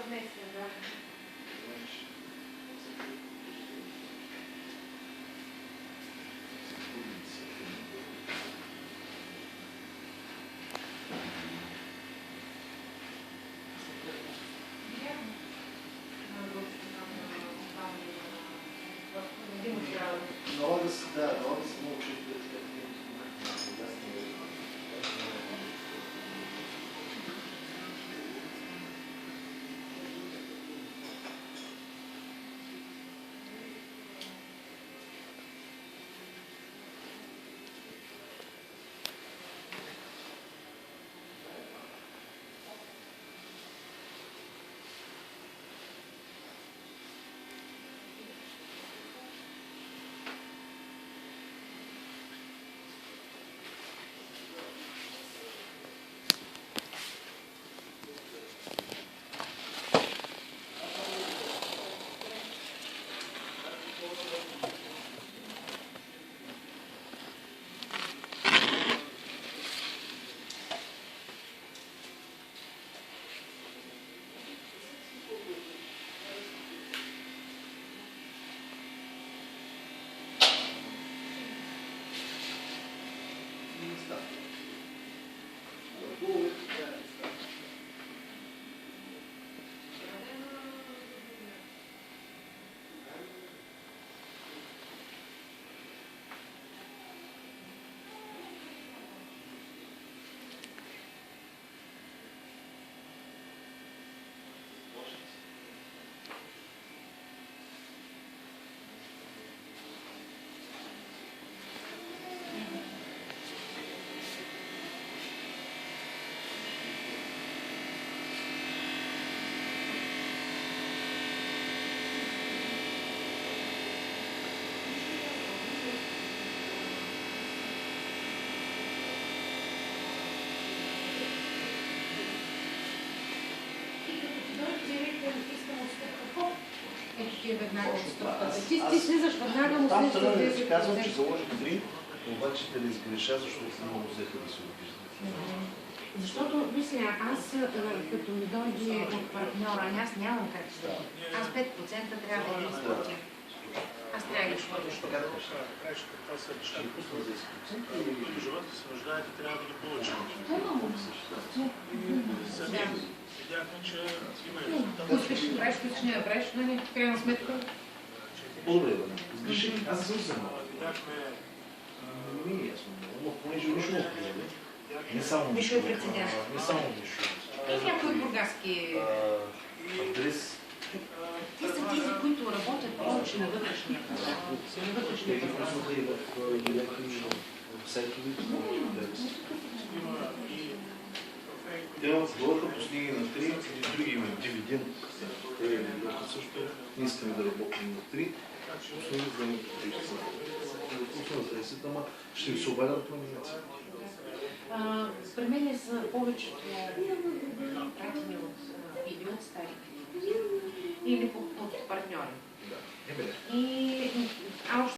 съвместен, да. Налага се, да, налага се много често. Веднага отстъпвате. Ти слизаш веднага, но там след да си казвам, че заложих 3, обаче те да изгреша, защото много взеха да се обиждат. Защото, мисля, аз като ми дойде от партньора, аз нямам как да. Аз 5% трябва да изплатя. Аз трябва да изплатя. Така да кажа. Това са неща, които живота се нуждаете, трябва да ги получим. Сами видяхме, че има и резултат. Успешни бреш, които не бреш, нали, в крайна сметка. Благодаря, сгреших. Аз съм вземал. Видяхме... Не ми е ясно, но понеже Мишо ме приеме. Не само Мишо е прецедент. Не само Мишо. И някои бургаски... Адрес. Те са тези, които работят повече на вътрешния пазар. На вътрешния Те пазар. ги в директори, в сайтовете. Те бъдоха постигни на 3, и други имат дивиденд. Те бяха също. Не искаме да работим на 3. Основни за да основна средствата, ама ще ви се обадят планизация. При мен са повечето пратени от стари клиенти или от партньори. Да, не бе. И